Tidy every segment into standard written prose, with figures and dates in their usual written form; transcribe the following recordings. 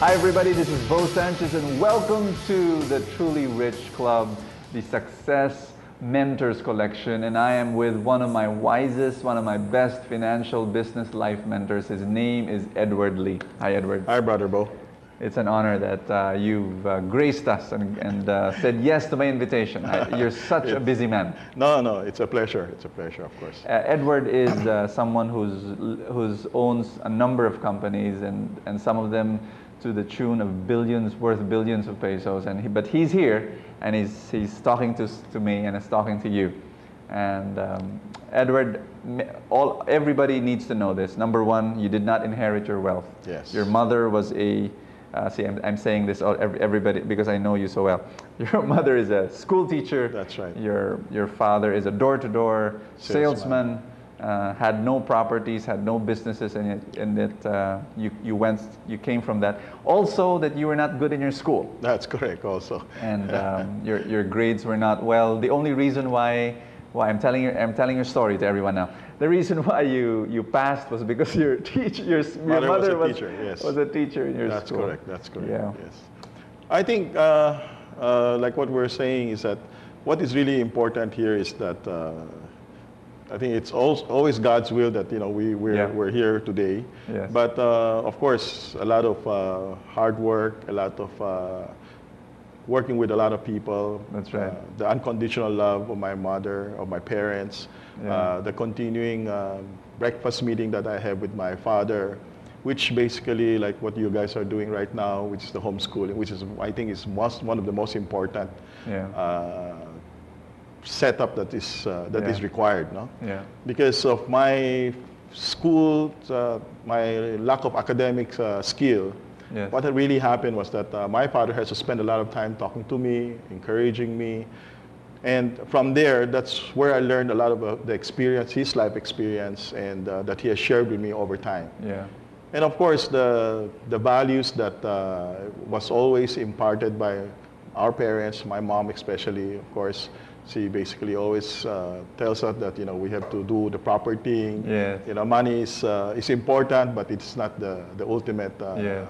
Hi everybody, this is Bo Sanchez and welcome to the Truly Rich Club, the Success Mentors Collection, and I am with one of my wisest, one of my best financial business life mentors. His name is Edward Lee. Hi Edward. Hi brother Bo. It's an honor that you've graced us and said yes to my invitation. You're such a busy man. No, it's a pleasure. It's a pleasure, of course. Edward is someone who's owns a number of companies and some of them to the tune of worth billions of pesos. But he's here and he's talking to me and is talking to you. And Edward, everybody needs to know this. Number one, you did not inherit your wealth. Yes. Your mother was a I'm saying this everybody because I know you so well. Your mother is a school teacher. That's right. Your father is a door-to-door salesman. Had no properties, had no businesses, and that you came from that. Also, that you were not good in your school. That's correct. Also. And your grades were not well. The only reason why I'm telling your story to everyone now. The reason why you passed was because your mother was a teacher in your school. That's correct. Yeah. Yes. I think like what we're saying is that what is really important here is that I think it's always God's will that we're here today. Yes. But of course, a lot of hard work, a lot of working with a lot of people. That's right. The unconditional love of my mother, of my parents, the continuing breakfast meeting that I have with my father, which basically like what you guys are doing right now, which is the homeschooling, which is I think is one of the most important setup that is required, no? Yeah. Because of my school, my lack of academic skill. Yes. What had really happened was that my father has to spend a lot of time talking to me, encouraging me. And from there, that's where I learned a lot of the experience, his life experience, and that he has shared with me over time. Yeah. And of course, the values that was always imparted by our parents, my mom especially, of course. She basically always tells us that we have to do the proper thing. Yes. Money is important, but it's not the ultimate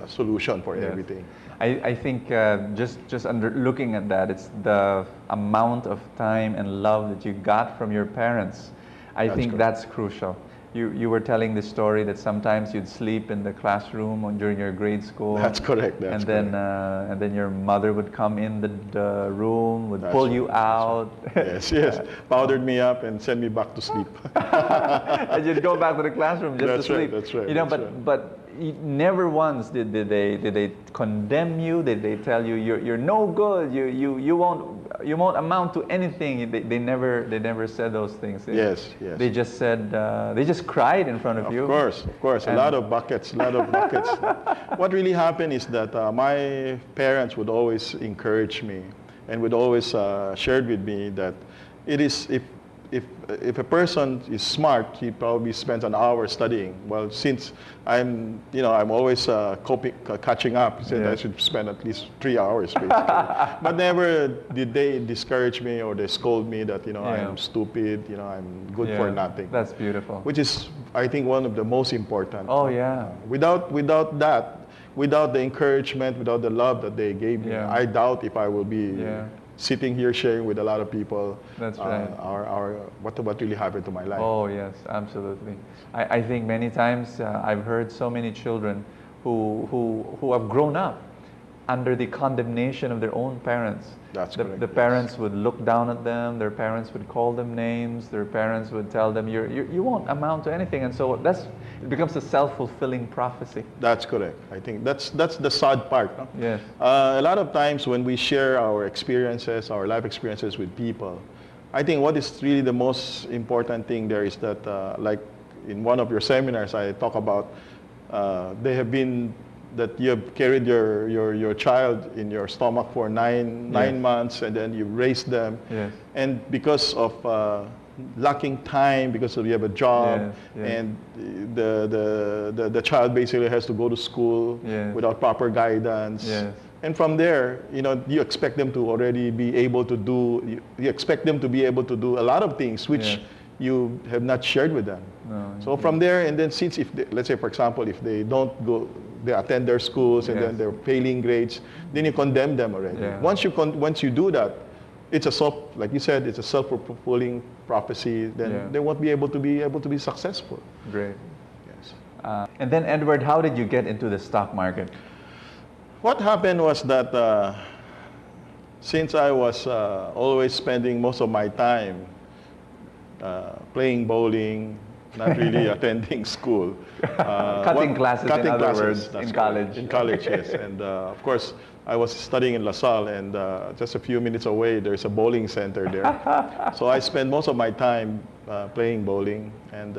solution for everything. I think just looking at that, it's the amount of time and love that you got from your parents. I think that's crucial. You were telling the story that sometimes you'd sleep in the classroom during your grade school. That's correct. And then your mother would come in the room, would pull you out. Yes. Powdered me up and send me back to sleep. And you'd go back to the classroom just to sleep. That's right. But never once did they condemn you. Did they tell you you're no good? You won't amount to anything. They never said those things. Yes. They just said they just cried in front of you. Of course. A lot of buckets. What really happened is that my parents would always encourage me and would always share with me that it is if a person is smart, he probably spends an hour studying. Well, since I'm always catching up, he said I should spend at least 3 hours basically. But never did they discourage me or they scold me that I'm stupid, I'm good for nothing. That's beautiful. Which is, I think, one of the most important. Oh yeah. Without that, without the encouragement, without the love that they gave me, I doubt if I will be sitting here sharing with a lot of people. That's right. What really happened to my life. Oh yes, absolutely. I think many times I've heard so many children who have grown up under the condemnation of their own parents. That's correct. The parents would look down at them. Their parents would call them names. Their parents would tell them you won't amount to anything. And so it becomes a self-fulfilling prophecy. That's correct. I think that's the sad part. No? Yes. A lot of times when we share our experiences, our life experiences with people, I think what is really the most important thing there is that, like in one of your seminars, I talk about they have been that you have carried your child in your stomach for nine months, and then you raised them, and because of lacking time, because you have a job, and the child basically has to go to school without proper guidance. And from there, you expect them to already be able to do. You expect them to be able to do a lot of things, which you have not shared with them. No, So from there, and then since if they, let's say for example, if they don't go, they attend their schools and then they're failing grades, then you condemn them already. Yeah. Once you do that, it's like you said, it's a self-fulfilling prophecy. Then they won't be able to be successful. Great. Yes. And then Edward, how did you get into the stock market? What happened was that since I was always spending most of my time playing bowling, not really attending school. Cutting classes, in other words, in college. In college, yes. And of course, I was studying in LaSalle, and just a few minutes away, there's a bowling center there. So I spent most of my time playing bowling. And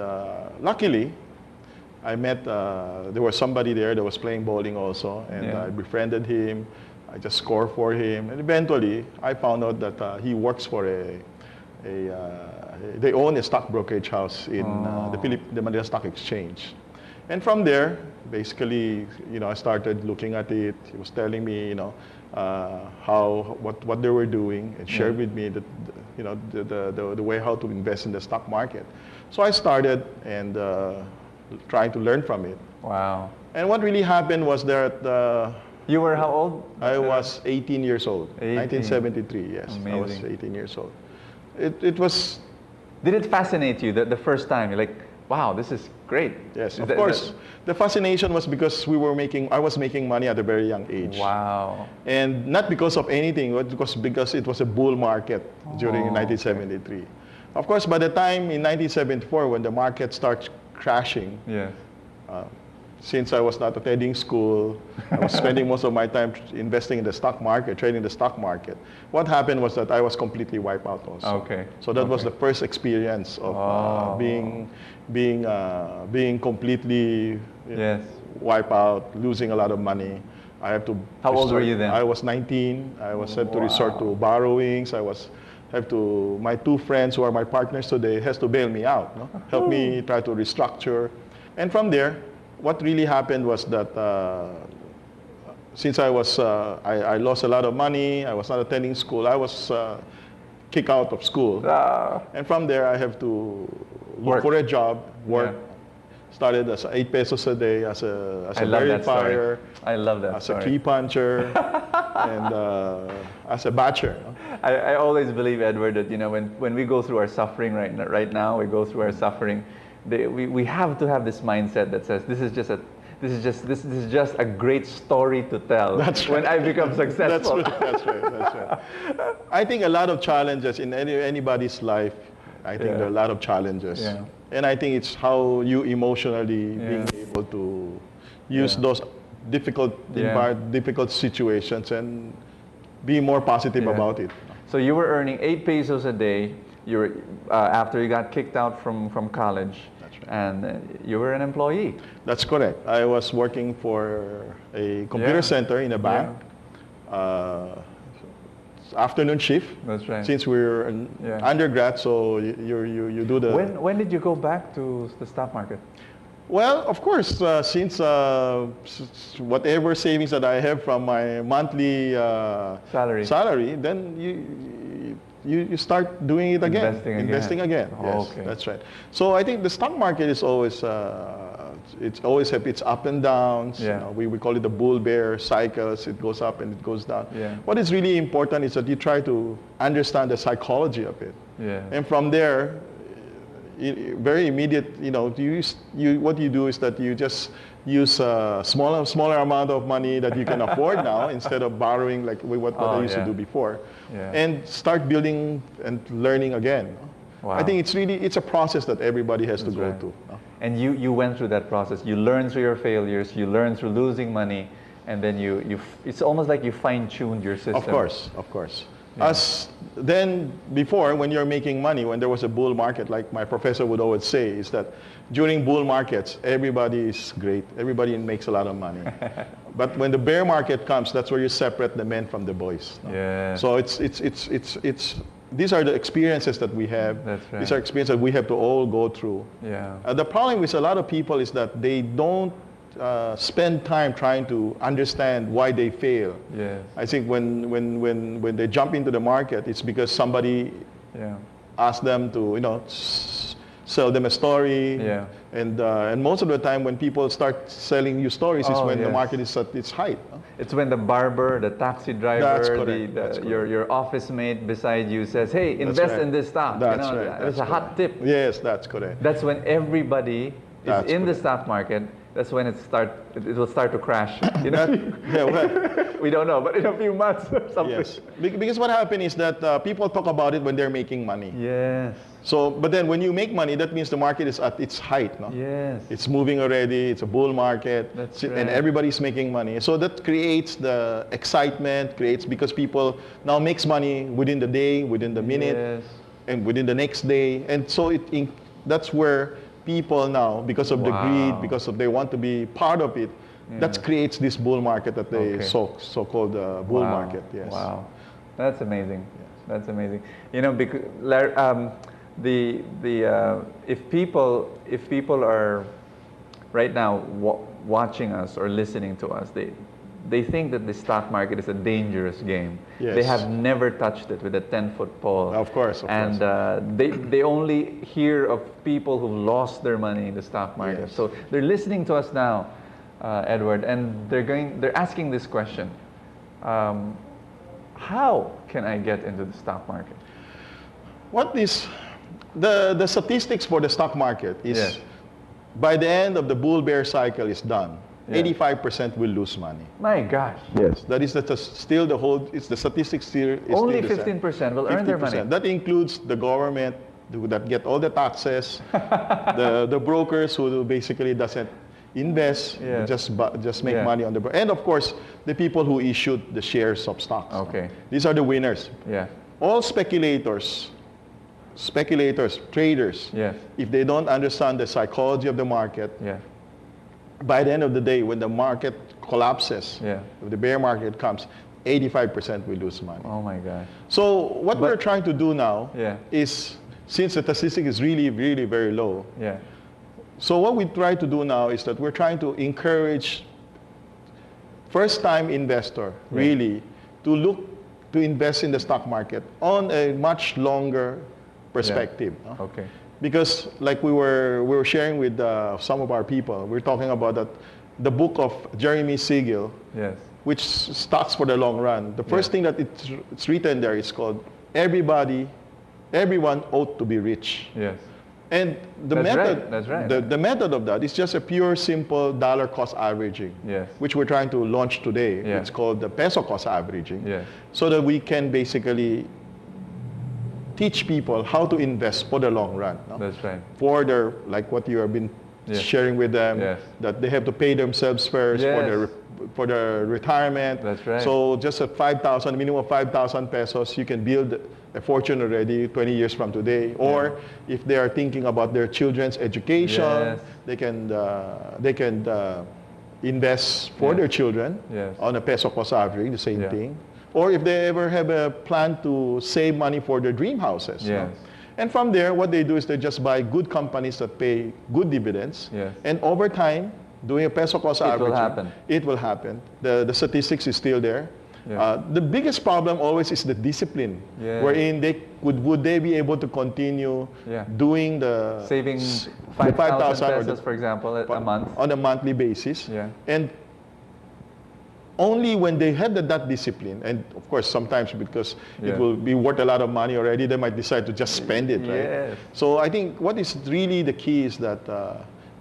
luckily, I met, there was somebody there that was playing bowling also, and I befriended him. I just scored for him. And eventually, I found out that he works for they own a stock brokerage house in the Manila Stock Exchange. And from there, basically, I started looking at it. He was telling me, what they were doing, and shared with me the way how to invest in the stock market. So I started and trying to learn from it. Wow. And what really happened was that you were how old? I was 18 years old. 18. 1973, yes. Amazing. I was 18 years old. It was... Did it fascinate you the first time? You're like, wow, this is great. Yes, of course. The fascination was because I was making money at a very young age. Wow. And not because of anything, but because it was a bull market during 1973. Okay. Of course, by the time in 1974, when the market starts crashing, since I was not attending school, I was spending most of my time investing in the stock market, trading the stock market. What happened was that I was completely wiped out also. Okay. So that was the first experience of being completely wiped out, losing a lot of money. I have to. How old were you then? I was 19. I was had to resort to borrowings. My two friends who are my partners today has to bail me out, help me try to restructure, and from there. What really happened was that since I lost a lot of money, I was not attending school, I was kicked out of school. And from there, I have to look for a job, work. Started as 8 pesos a day as a verifier. I love that as a key puncher, and as a batcher. I always believe, Edward, that when we go through our suffering right now, we go through our suffering. We have to have this mindset that says this is just a great story to tell. That's when I become successful. That's right. I think a lot of challenges in anybody's life. I think there are a lot of challenges, and I think it's how you emotionally being able to use those difficult situations and be more positive about it. So you were earning 8 pesos a day. You were after you got kicked out from college. And you were an employee. That's correct. I was working for a computer center in a bank. Afternoon shift. That's right. Since we're undergrad, so you do the... When did you go back to the stock market? Well, of course, since whatever savings that I have from my monthly salary, then you start doing it again. Investing again. Yes, that's right. So I think the stock market is always have its up and downs. We call it the bull bear cycles. It goes up and it goes down. What is really important is that you try to understand the psychology of it. And from there, very immediate. What you do is that you just use a smaller amount of money that you can afford now instead of borrowing like what I used to do before, and start building and learning again. Wow. I think it's a process that everybody has to go through. And you went through that process. You learned through your failures. You learned through losing money, and then it's almost like you fine-tuned your system. Of course. As then before, when you're making money, when there was a bull market, like my professor would always say, is that during bull markets, everybody is great. Everybody makes a lot of money. But when the bear market comes, that's where you separate the men from the boys. So these are the experiences that we have. That's right. These are experiences that we have to all go through. The problem with a lot of people is that they don't spend time trying to understand why they fail. I think when they jump into the market, it's because somebody asked them to sell them a story. Yeah. And most of the time when people start selling you stories is when the market is at its height. It's when the barber, the taxi driver, That's correct. That's your office mate beside you says, hey, invest in this stock. That's right. It's a hot tip. Yes, that's correct. That's when everybody is in the stock market. That's when it will start to crash. You know? We don't know, but in a few months or something. Yes, because what happened is that people talk about it when they're making money. Yes. So, but then when you make money, that means the market is at its height, no? Yes. It's moving already, it's a bull market, That's right. and everybody's making money. So that creates the excitement, because people now makes money within the day, within the minute, and within the next day. And so that's where people now, because of the greed, because of they want to be part of it, that creates this bull market that they so-called bull market. Yes. Wow. That's amazing. Yes. That's amazing. You know, because if people are right now watching us or listening to us, they think that the stock market is a dangerous game. Yes. They have never touched it with a 10-foot pole. Of course. They only hear of people who lost their money in the stock market. Yes. So they're listening to us now, Edward, and they're asking this question: how can I get into the stock market? The statistics for the stock market is by the end of the bull bear cycle is done. 85% will lose money. My gosh. Yes, that is still the whole. It's the statistics still. Only 15% will earn their money. That includes the government that get all the taxes, the brokers who basically doesn't invest, just make money on and of course the people who issued the shares of stocks. Okay. These are the winners. Yeah. All speculators, traders. Yes. If they don't understand the psychology of the market. Yeah. By the end of the day, when the market collapses, if the bear market comes, 85% will lose money. Oh my gosh. So what we're trying to do now is, since the statistic is really, really very low, so what we try to do now is that we're trying to encourage first-time investor really to look to invest in the stock market on a much longer perspective. No? Okay. Because like we were sharing with some of our people, we're talking about that the book of Jeremy Siegel, which Stocks for the Long Run. The first thing that it's written there is called everyone ought to be rich. Yes. And the the method of that is just a pure, simple dollar cost averaging, which we're trying to launch today. It's called the peso cost averaging, so that we can basically teach people how to invest for the long run. No? That's right. For their, like what you have been sharing with them, that they have to pay themselves first for their retirement. That's right. So just at minimum of 5,000 pesos, you can build a fortune already 20 years from today. Or if they are thinking about their children's education, they can invest for their children on a peso cost average, the same thing. Or if they ever have a plan to save money for their dream houses. Yes. No? And from there, what they do is they just buy good companies that pay good dividends. Yes. And over time, doing a peso cost average, it will happen. The statistics is still there. Yeah. The biggest problem always is the discipline, wherein would they be able to continue doing the saving 5,000 pesos, for example, a month on a monthly basis. Yeah. And only when they have that discipline, and of course sometimes because it will be worth a lot of money already, they might decide to just spend it, right? Yes. So I think what is really the key is that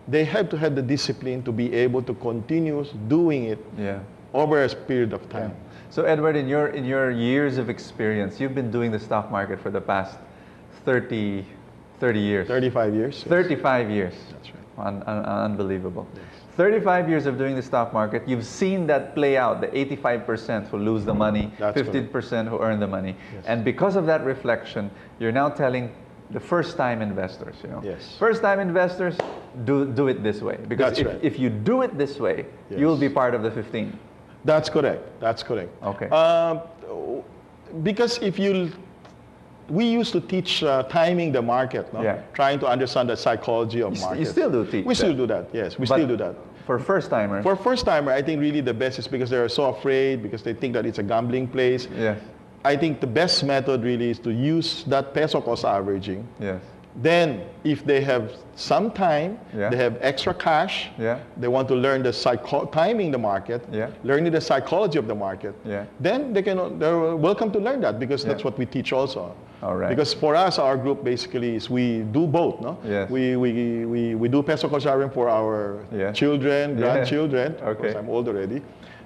they have to have the discipline to be able to continue doing it over a period of time. Yeah. So Edward, in your years of experience, you've been doing the stock market for the past 30 years. 35 years. 35 years. That's right. Unbelievable. Yes. 35 years of doing the stock market, you've seen that play out, the 85% who lose the money, 15% who earn the money. Yes. And because of that reflection, you're now telling the first-time investors, first-time investors, do it this way. Because if you do it this way, you'll be part of the 15. That's correct. That's correct. Okay. Because we used to teach timing the market, trying to understand the psychology of markets. You still do teach. We still do that. Yes, we still do that. For first-timers? For first-timer, I think really the best is because they're so afraid, because they think that it's a gambling place. Yes. I think the best method really is to use that peso cost averaging Then, if they have some time, Yeah. they have extra cash, Yeah. they want to learn the timing the market, Yeah. learning the psychology of the market, Yeah. then they're welcome to learn that, because that's Yeah. what we teach also. All right. Because for us, our group basically is we do both. No? Yes. We do peso cost averaging for our Yeah. children, Yeah. grandchildren. Of course, Okay. I'm old already.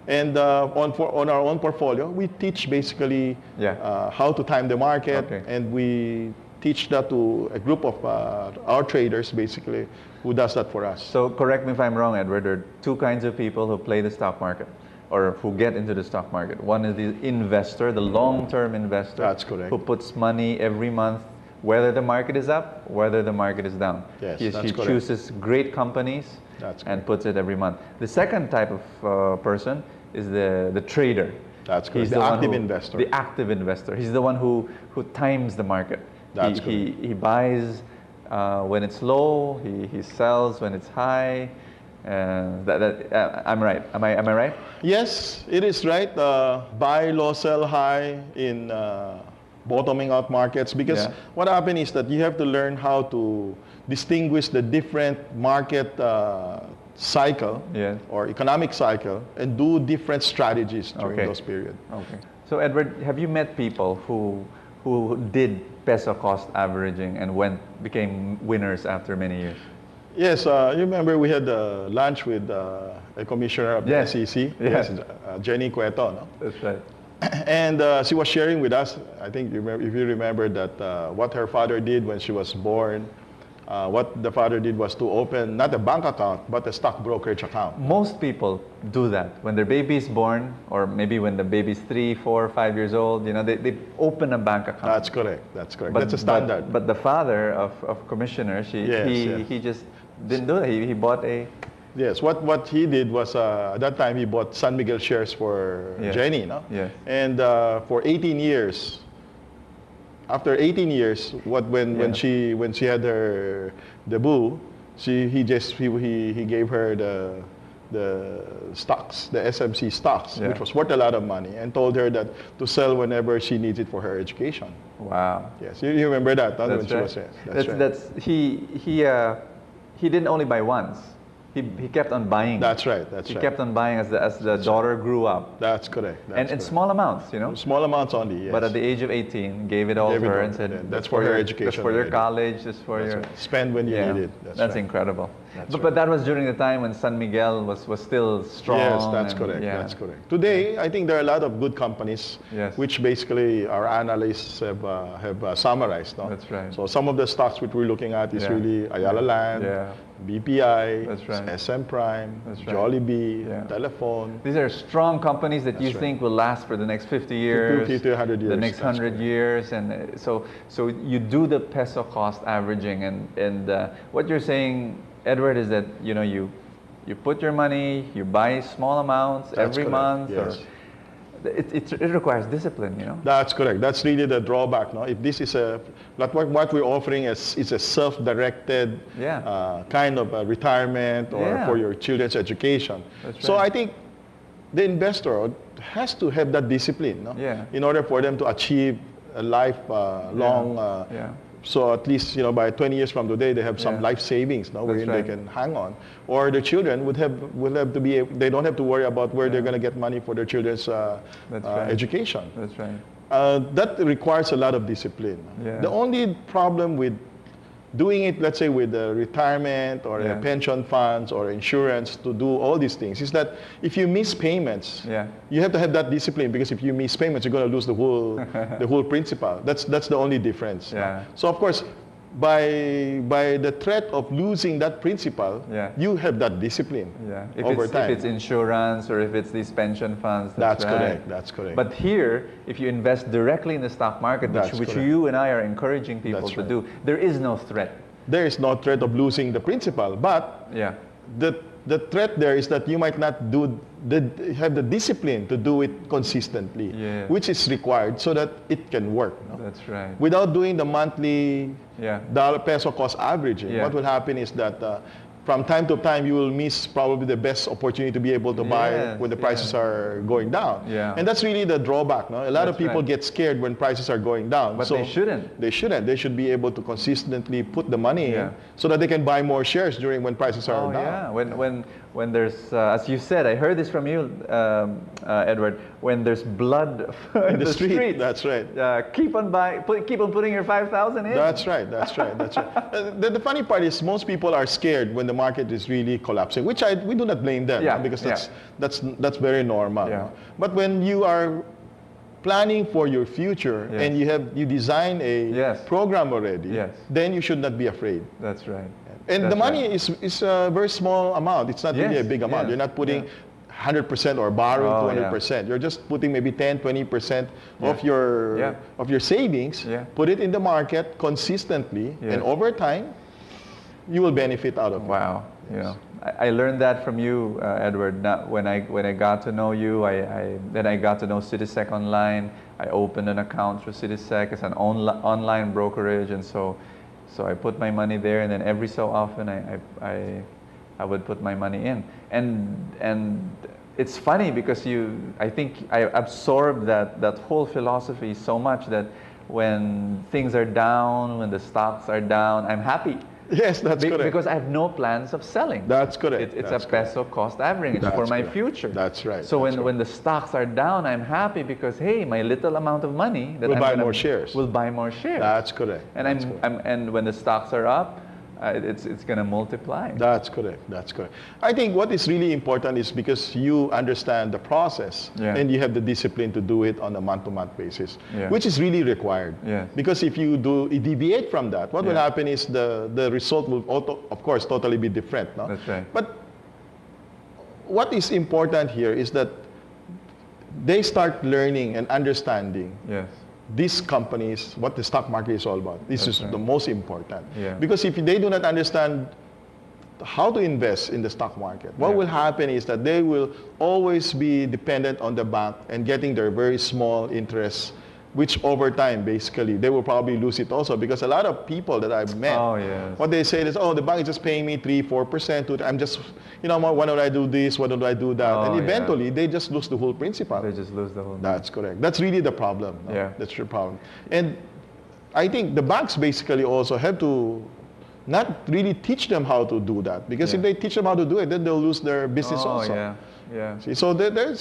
And on our own portfolio, we teach basically Yeah. how to time the market, Okay. and we teach that to a group of our traders basically who does that for us. So correct me if I'm wrong, Edward. There are two kinds of people who play the stock market, or who get into the stock market. One is the investor, the long-term investor. That's correct. Who puts money every month, whether the market is up, whether the market is down. Yes, he that's correct. chooses great companies That's and correct. puts it every month. The second type of person is the trader. That's correct. He's The one active who- investor. The active investor. He's the one who times the market. That's he buys when it's low. He sells when it's high. I'm right. Am I right? Yes, it is right. Buy low, sell high in bottoming out markets, because Yeah. what happens is that you have to learn how to distinguish the different market cycle Yes. or economic cycle and do different strategies during Okay. those periods. Okay. So Edward, have you met people who did peso cost averaging and became winners after many years? Yes, you remember we had lunch with a commissioner of the Yes. SEC, Yes. Jenny Cueto, no? That's right. And she was sharing with us, I think if you remember that what her father did when she was born, what the father did was to open not a bank account, but a stock brokerage account. Most people do that when their baby is born, or maybe when the baby's 3, 4, 5 years old. They open a bank account. That's correct. That's correct. That's a standard. But the father of commissioner, Yes. he just didn't do that. He bought a. Yes, what he did was at that time he bought San Miguel shares for Yes. Jenny, no? Yes. And for 18 years, after 18 years, when she had her debut, he gave her the stocks, the SMC stocks, Yeah. which was worth a lot of money, and told her that to sell whenever she needs it for her education. Wow. Yes, you remember that, huh, when That's she right. was there. That's right. He didn't only buy once. He kept on buying. That's right. That's He right. kept on buying as the daughter grew up, That's correct. That's and in correct. small amounts, Small amounts only. Yes. But at the age of 18, gave it all Gave to it her all, and said, yeah, that's for her education That's for your already. college. That's for That's your. right. Spend when you need it. That's right. incredible. That's But that was during the time when San Miguel was still strong. Yes, that's and- correct. yeah. That's correct. Today, I think there are a lot of good companies, Yes. which basically our analysts have summarized. No? That's right. So some of the stocks which we're looking at is Yeah. really Ayala Land, Yeah. BPI, That's right. SM Prime, That's right. Jollibee, Yeah. Telephone. These are strong companies that you That's right. think will last for the next 50 years, 50 to 100 the years, next that's 100 correct. years, and so you do the peso cost averaging, and what you're saying, Edward, is that you put your money, you buy small amounts That's every correct, month. yes. It requires discipline, That's correct. That's really the drawback. No? If this is what we're offering is a self-directed Yeah. kind of retirement or Yeah. for your children's education. That's So right. I think the investor has to have that discipline, no? Yeah. In order for them to achieve a lifelong. Yeah. So at least by 20 years from today, they have some Yeah. life savings, no, That's wherein right. they can hang on. Or the children will have to be. They don't have to worry about where they're going to get money for their children's That's right. education. That's right. That requires a lot of discipline. Yeah. The only problem with doing it, let's say with retirement or Yeah. pension funds or insurance to do all these things, is that if you miss payments, Yeah. you have to have that discipline, because if you miss payments, you're going to lose the whole principal. That's the only difference. Yeah. So of course, by the threat of losing that principal, Yeah. you have that discipline Yeah. over time. If it's insurance or if it's these pension funds, That's right. correct. That's correct. But here, if you invest directly in the stock market, That's which correct. you and I are encouraging people That's to right. do, there is no threat. There is no threat of losing the principal, but Yeah. the threat there is that you might not have the discipline to do it consistently, Yeah. which is required so that it can work. No? That's right. Without doing the monthly Yeah. dollar peso cost averaging, Yeah. what will happen is that from time to time, you will miss probably the best opportunity to be able to buy when the prices are going down. Yeah. And that's really the drawback. No? A lot of That's people right. get scared when prices are going down. But so they shouldn't. They shouldn't. They should be able to consistently put the money in so that they can buy more shares during when prices are down. Yeah. When there's, as you said, I heard this from you, Edward. When there's blood in the street, that's right. Keep on putting your 5,000 in. That's right. That's right. The funny part is most people are scared when the market is really collapsing, which we do not blame them because that's very normal. Yeah. But when you are planning for your future and you design a program already, then you should not be afraid. That's right. And the money is a very small amount. It's not really a big amount. You're not putting 100% or borrowing 200%. You're just putting maybe 10, 20% of your savings. Put it in the market consistently, and over time, you will benefit out of it. Wow. Yeah. I learned that from you, Edward. When I got to know you, then I got to know Citysec online. I opened an account through Citysec. It's an online brokerage, and so I put my money there, and then every so often I would put my money in. And it's funny because I think I absorbed that whole philosophy so much that when things are down, when the stocks are down, I'm happy. Yes, that's correct. Because I have no plans of selling. That's correct. It's a peso cost average for my future. That's right. So when the stocks are down, I'm happy because hey, my little amount of money that will buy more shares. Will buy more shares. That's correct. And and when the stocks are up, it's going to multiply. That's correct. That's correct. I think what is really important is because you understand the process and you have the discipline to do it on a month-to-month basis, which is really required. Because if you deviate from that, what will happen is the result will, of course, totally be different. No? That's right. But what is important here is that they start learning and understanding these companies, what the stock market is all about. This is the most important. Because if they do not understand how to invest in the stock market, what will happen is that they will always be dependent on the bank and getting their very small interests, which over time, basically, they will probably lose it also. Because a lot of people that I've met, what they say is, the bank is just paying me 3-4%. I'm just, why don't I do this? Why don't I do that? And eventually, they just lose the whole principal. They just lose the whole. That's correct. That's really the problem. No? That's the problem. And I think the banks basically also have to not really teach them how to do that. Because if they teach them how to do it, then they'll lose their business also. See, so there's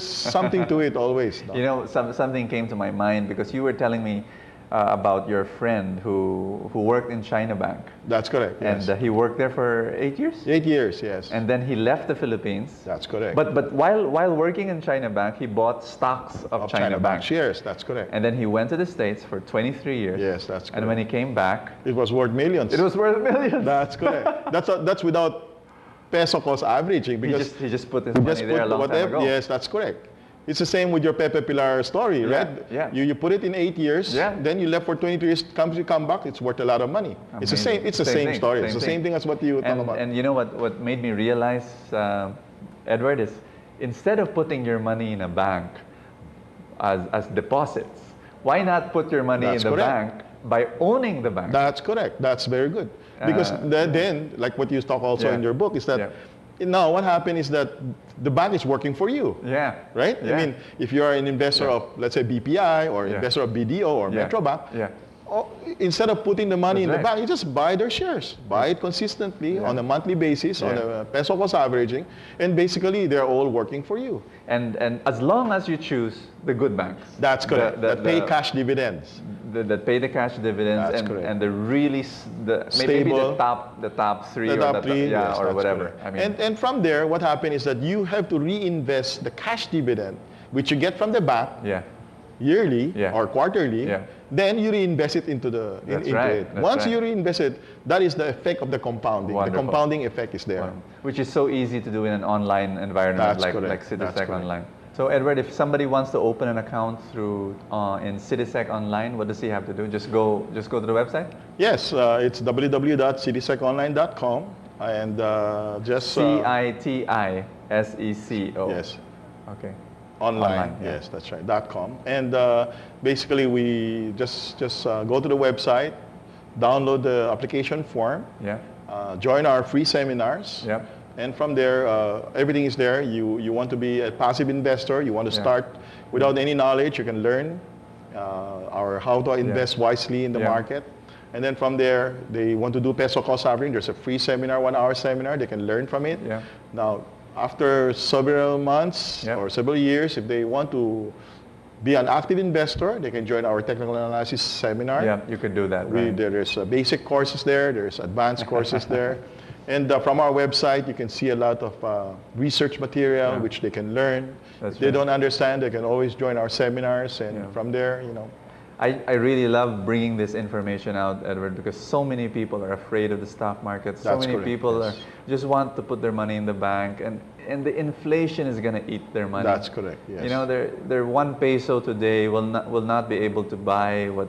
something to it always. No? Something came to my mind because you were telling me about your friend who worked in China Bank. That's correct. Yes. And he worked there for 8 years. 8 years, yes. And then he left the Philippines. That's correct. But while working in China Bank, he bought stocks of China Bank shares. That's correct. And then he went to the States for 23 years. Yes, that's correct. And when he came back, it was worth millions. It was worth millions. That's correct. That's without peso cost averaging, because he just put his money there a long time ago. Yes, that's correct. It's the same with your Pepe Pilar story, right? Yeah. You put it in 8 years, then you left for 22 years, you come back, it's worth a lot of money. Amazing. It's the same story. It's the same thing as what you talk about. And you know what made me realize, Edward, is instead of putting your money in a bank as deposits, why not put your money in the bank by owning the bank? That's correct. That's very good. Because then, like what you talk also in your book, is that now what happened is that the bank is working for you. Yeah. Right? I mean, if you are an investor of, let's say, BPI or investor of BDO or Metrobank, instead of putting the money in the bank, you just buy their shares. Buy it consistently on a monthly basis, on a peso cost averaging, and basically they're all working for you. And as long as you choose the good banks. That's correct. That pay cash dividends. That pay the cash dividends and the really maybe the top three or whatever. I mean, and from there, what happened is that you have to reinvest the cash dividend, which you get from the bank. Yearly or quarterly, then you reinvest it into it. Once you reinvest it, that is the effect of the compounding. Wonderful. The compounding effect is there. Which is so easy to do in an online environment like Citysec Online. So Edward, if somebody wants to open an account through in Citysec Online, what does he have to do? Just go to the website? Yes, it's www.cityseconline.com and just CITISECO. Yes. Okay. Online, yes, that's right, .com. And basically we just go to the website, download the application form, join our free seminars. Yep. And from there, everything is there. You want to be a passive investor. You want to start without any knowledge. You can learn how to invest wisely in the market. And then from there, they want to do peso cost averaging. There's a free seminar, 1-hour seminar. They can learn from it. Yeah. Now, after several months or several years, if they want to be an active investor, they can join our technical analysis seminar. Yeah, you can do that. Right. There's basic courses there. There's advanced courses there. And from our website, you can see a lot of research material which they can learn. If they don't understand, they can always join our seminars. And from there, you know. I really love bringing this information out, Edward, because so many people are afraid of the stock market. So many people just want to put their money in the bank, and the inflation is going to eat their money. That's correct. Yes. You know, their 1 peso today will not be able to buy what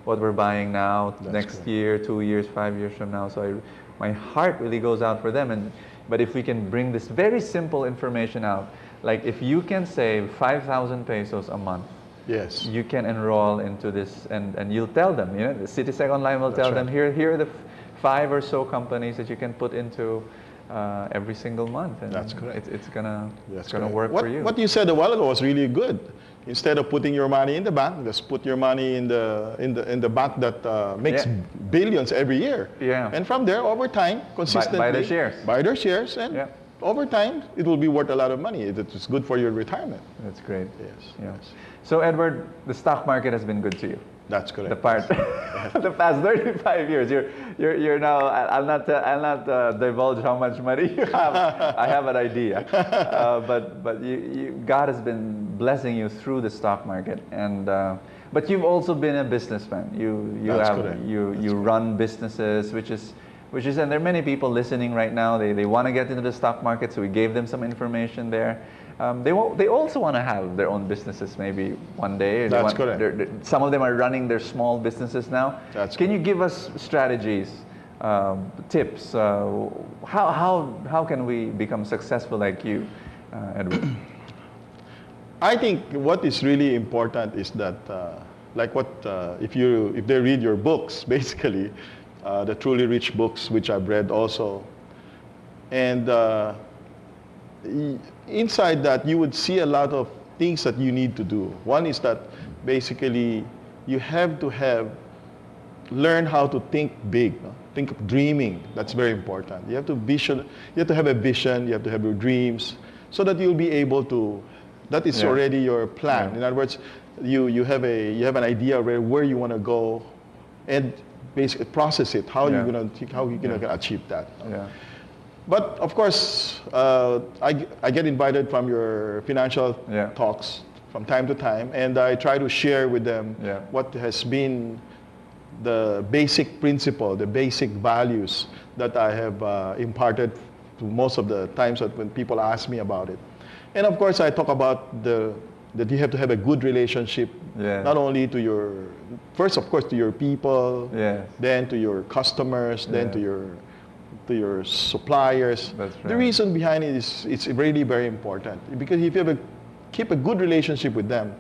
we're buying now next year, 2 years, 5 years from now. So my heart really goes out for them. But if we can bring this very simple information out, like if you can save 5,000 pesos a month. Yes. You can enroll into this, and you'll tell them, you know, the Citysec Online will tell them, here are the 5 or so companies that you can put into every single month. And that's correct. It's gonna work for you. What you said a while ago was really good. Instead of putting your money in the bank, just put your money in the bank that makes billions every year. Yeah. And from there, over time, consistently buy their shares. Buy their shares, and over time, it will be worth a lot of money. It's good for your retirement. That's great. Yes. Yeah. So Edward, the stock market has been good to you. That's correct. The past 35 years, you're now. I'll not divulge how much money you have. I have an idea, but God has been blessing you through the stock market, and but you've also been a businessman. You run businesses, which is, and there are many people listening right now. They want to get into the stock market, so we gave them some information there. They also want to have their own businesses maybe one day. That's correct. Some of them are running their small businesses now. Can you give us strategies, tips? How can we become successful like you, Edward? I think what is really important is that, if they read your books, basically, the Truly Rich books, which I've read also, and inside that, you would see a lot of things that you need to do. One is that basically you have to learn how to think big, think of dreaming. That's very important. You have to have a vision. You have to have your dreams, so that you'll be able to. That is already your plan. In other words, you have an idea where you want to go, and basically process it. How you're gonna achieve that. Yeah. But of course, I get invited from your financial talks from time to time, and I try to share with them what has been the basic principle, the basic values that I have imparted to most of the times that when people ask me about it. And of course, I talk about that you have to have a good relationship, not only to first of course to your people, then to your customers, then to your suppliers. That's right. The reason behind it is it's really very important, because if you keep a good relationship with them,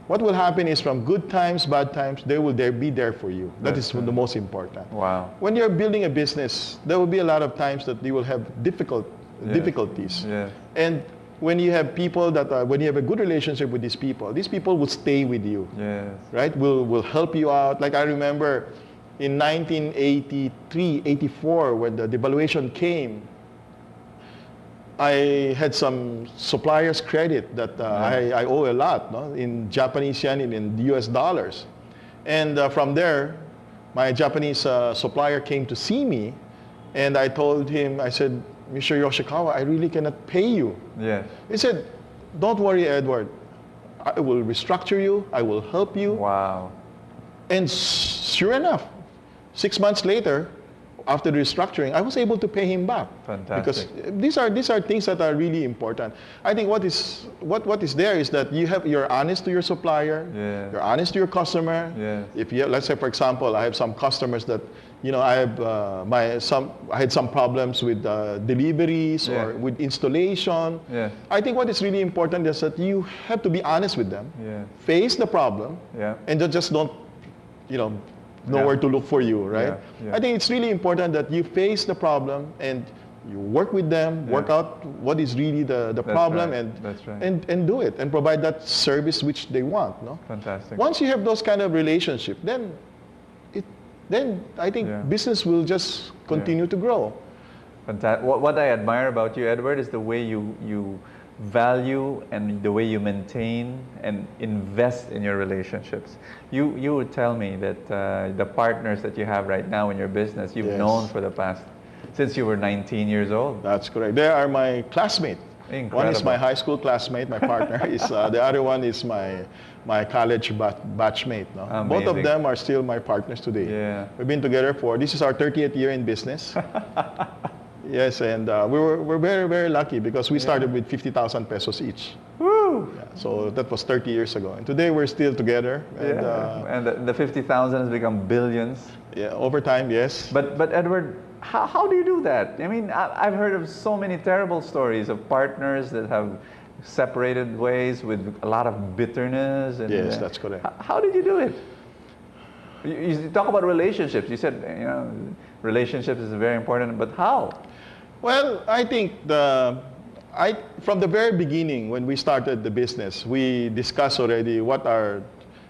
what will happen is from good times, bad times, they will be there for you. That is the most important. Wow. When you're building a business, there will be a lot of times that you will have difficulties. Yeah. And when you have people when you have a good relationship with these people will stay with you. Yes. Right? Will help you out. Like I remember in 1983, 84, when the devaluation came, I had some suppliers' credit that I owe a lot, in Japanese yen and in US dollars. And from there, my Japanese supplier came to see me, and I told him, I said, Mr. Yoshikawa, I really cannot pay you. Yes. He said, don't worry, Edward. I will restructure you. I will help you. Wow. And sure enough, 6 months later, after the restructuring, I was able to pay him back. Fantastic. Because these are things that are really important. I think what is there is that you're honest to your supplier. Yeah. You're honest to your customer. Yeah. If let's say, for example, I have some customers that I had some problems with deliveries or with installation. Yeah. I think what is really important is that you have to be honest with them. Yeah. Face the problem. Yeah. And just don't nowhere to look for you, right? Yeah, yeah. I think it's really important that you face the problem and you work with them, work out what is really the problem, right. and do it and provide that service which they want. No? Fantastic. Once you have those kind of relationship, then I think business will just continue to grow. Fantastic. What I admire about you, Edward, is the way you value and the way you maintain and invest in your relationships. You would tell me that the partners that you have right now in your business, you've known for the past, since you were 19 years old. That's correct. They are my classmate. Incredible. One is my high school classmate, my partner. The other one is my college batchmate. No? Both of them are still my partners today. Yeah. We've been together this is our 30th year in business. Yes, and we're very, very lucky because we started with 50,000 pesos each. Woo! Yeah, so that was 30 years ago. And today we're still together. And, and the 50,000 has become billions. Yeah, over time, yes. But Edward, how do you do that? I mean, I've heard of so many terrible stories of partners that have separated ways with a lot of bitterness. And, yes, that's correct. How did you do it? You talk about relationships. You said, relationships is very important, but how? Well, I think from the very beginning when we started the business, we discussed already what are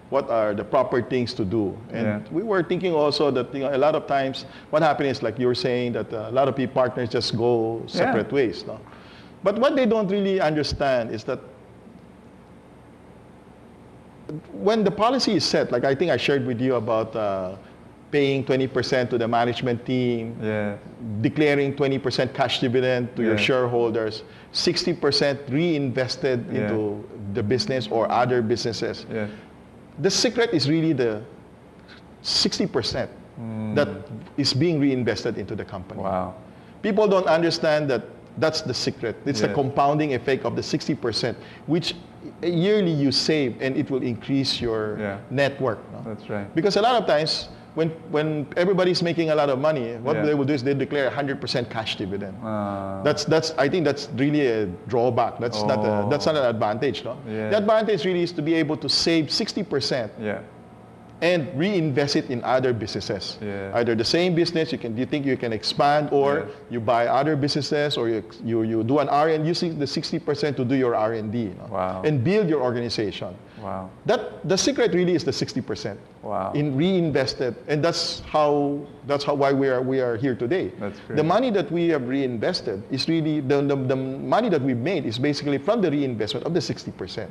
the proper things to do. And we were thinking also that a lot of times what happens is, like you were saying, that a lot of people, partners just go separate ways. No? But what they don't really understand is that when the policy is set, like I think I shared with you about paying 20% to the management team, declaring 20% cash dividend to your shareholders, 60% reinvested into the business or other businesses. The secret is really the 60% that is being reinvested into the company. Wow. People don't understand that that's the secret. It's the compounding effect of the 60%, which yearly you save, and it will increase your net worth. No? That's right. Because a lot of times, when everybody's making a lot of money, what they will do is they declare 100% cash dividend. I think that's really a drawback. That's not an advantage. No? The advantage really is to be able to save 60%. And reinvest it in other businesses. Either the same business you think you can expand, or you buy other businesses, or you do an R&D using the 60% to do your R&D. You know? And build your organization. The secret really is the 60%. In reinvested, and that's why we are here today. That's great. The money that we have reinvested is really the money that we've made is basically from the reinvestment of the 60%.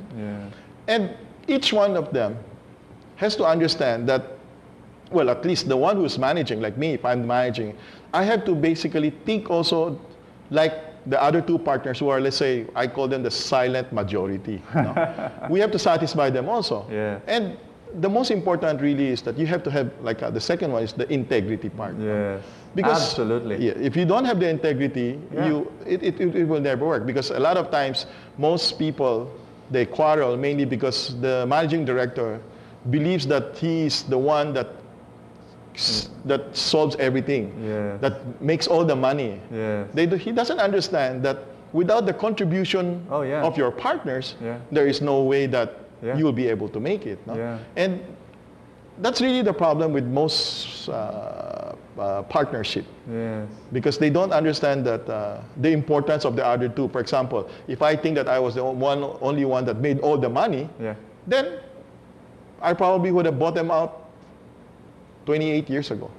And each one of them has to understand that, well, at least the one who's managing, like me, if I'm managing, I have to basically think also like the other two partners who are, let's say, I call them the silent majority. We have to satisfy them also. And the most important really is that you have to have, like the second one is the integrity part. Because absolutely. If you don't have the integrity, it will never work. Because a lot of times, most people, they quarrel mainly because the managing director believes that he's the one that solves everything, that makes all the money. He doesn't understand that without the contribution of your partners, there is no way that you will be able to make it. No? And that's really the problem with most partnership. Because they don't understand that the importance of the other two. For example, if I think that I was the only one that made all the money, then I probably would have bought them out 28 years ago.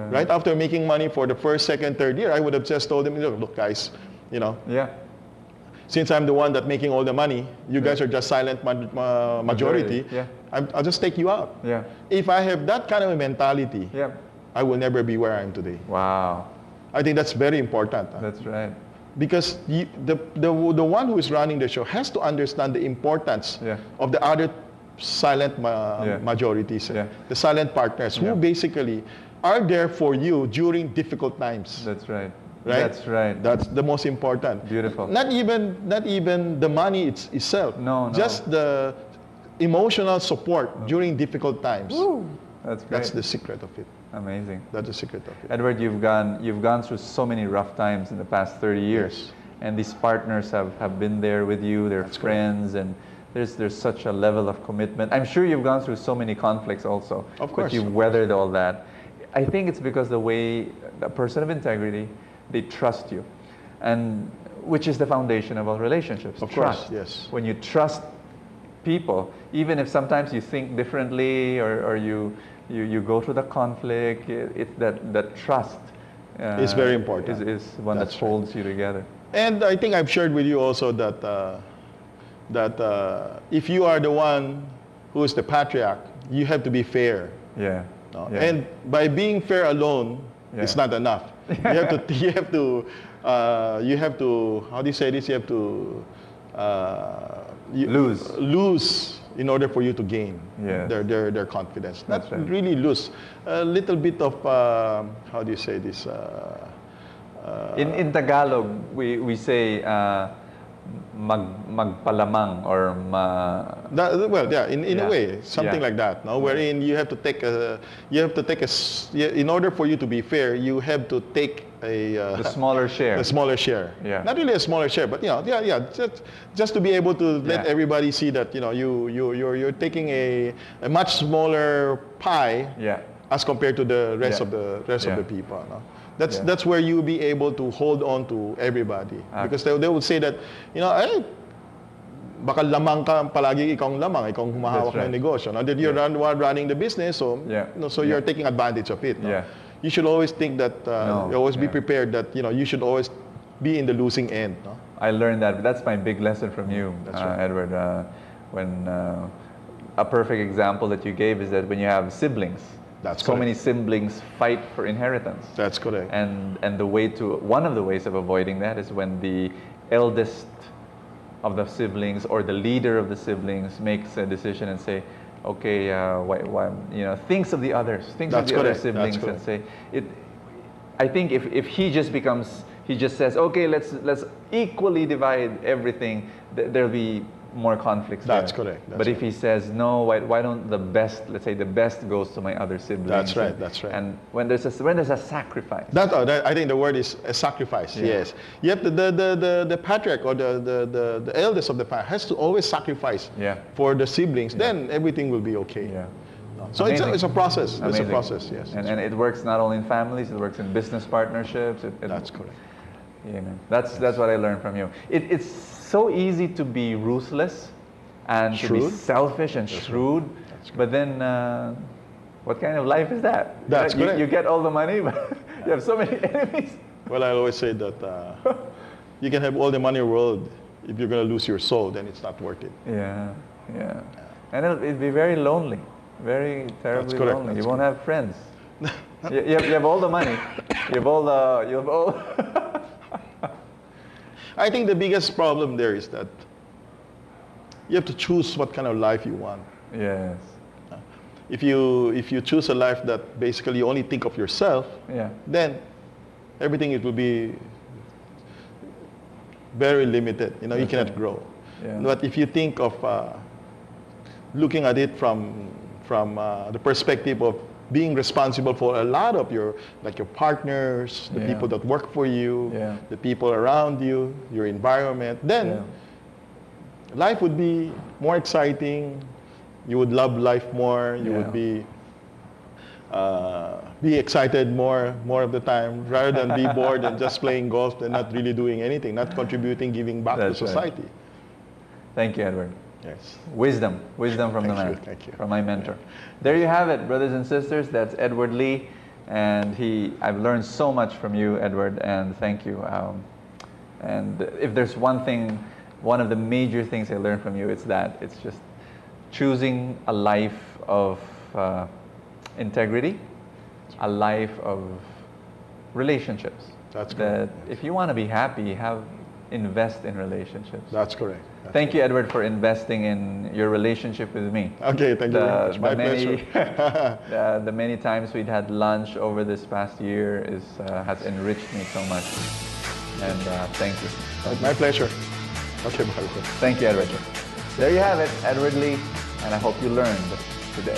Right after making money for the first, second, third year, I would have just told them, look guys, since I'm the one that's making all the money, you guys are just silent majority. I'll just take you out. If I have that kind of a mentality, I will never be where I am today. Wow. I think that's very important. That's right. Because the one who is running the show has to understand the importance of the other silent majorities, the silent partners who basically are there for you during difficult times. That's right. That's right. That's the most important. Beautiful. Not even the money itself. No. Just the emotional support during difficult times. Woo. That's great. That's the secret of it. Amazing. That's the secret of it. Edward, you've gone through so many rough times in the past 30 years. And these partners have been there with you, they're friends, and there's such a level of commitment. I'm sure you've gone through so many conflicts also. Of course. But you've weathered all that. I think it's because the way a person of integrity, they trust you, and which is the foundation of all relationships. Of trust. course, yes. When you trust people, even if sometimes you think differently or you go through the conflict, it's that trust It's very important. Is one that holds you together. And I think I've shared with you also that if you are the one who is the patriarch, you have to be fair. Yeah. No? Yeah. And by being fair alone, it's not enough. You have to. How do you say this? You have to lose in order for you to gain their confidence. That's Not right. really lose. A little bit of how do you say this? In Tagalog, we say magpalamang or in a way, something like that. No, wherein you have to take in order for you to be fair, you have to take the smaller share. A smaller share. Yeah. Not really a smaller share, but just to be able to let everybody see that you're taking a much smaller pie. Yeah. As compared to the rest of the people. No? That's where you'll be able to hold on to everybody. Because they would say that, baka lamang ka palagi, ikaw ang humahawak ng negosyo. No? That you're running the business, so you're taking advantage of it. No? Yeah. You should always think that, you always be prepared that, you should always be in the losing end. No? I learned that. That's my big lesson from you, Edward. When a perfect example that you gave is that when you have siblings, many siblings fight for inheritance. That's correct. And one of the ways of avoiding that is when the eldest of the siblings or the leader of the siblings makes a decision and say, okay, thinks of the others, other siblings, and say it. I think if he just says, okay, let's equally divide everything, there'll be more conflicts. That's correct. But if he says, no, why don't the best goes to my other siblings? That's right. And when there's a sacrifice. I think the word is a sacrifice. Yeah. Yes. You have the patriarch or the eldest of the family has to always sacrifice for the siblings. Then everything will be okay. Yeah. So it's a process. Amazing. It's a process. Yes. And it works not only in families, it works in business partnerships. That's correct. Yeah, man. That's what I learned from you. It's so easy to be ruthless and to be selfish and shrewd, but then what kind of life is that? That's correct. You get all the money, but you have so many enemies. Well, I always say that you can have all the money in the world. If you're going to lose your soul, then it's not worth it. Yeah. And it'll be very lonely, very terribly lonely. You won't have friends. you have all the money. You have all. I think the biggest problem there is that you have to choose what kind of life you want. Yes. If you choose a life that basically you only think of yourself, then everything it will be very limited. You cannot grow. Yeah. But if you think of looking at it from the perspective of being responsible for a lot of your partners, the people that work for you, the people around you, your environment, then life would be more exciting. You would love life more. You would be excited more of the time, rather than be bored and just playing golf and not really doing anything, not contributing, giving back to society. Right. Thank you, Edward. Yes. Wisdom from the man. Thank you. From my mentor. There you have it, brothers and sisters. That's Edward Lee, and I've learned so much from you, Edward, and thank you. And if there's one of the major things I learned from you, it's just choosing a life of integrity, a life of relationships. That's correct. If you want to be happy, invest in relationships. That's correct. Thank you, Edward, for investing in your relationship with me. Okay, thank you very much. My pleasure. The many times we'd had lunch over this past year has enriched me so much. And thank you. My pleasure. Okay, bye. Thank you, Edward. There you have it, Edward Lee, and I hope you learned today.